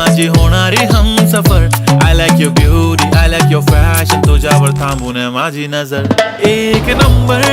माझी होणारी Humsafar. I like your beauty, I like your fashion. तुझ्यावर थांबून माझी नजर. एक नंबर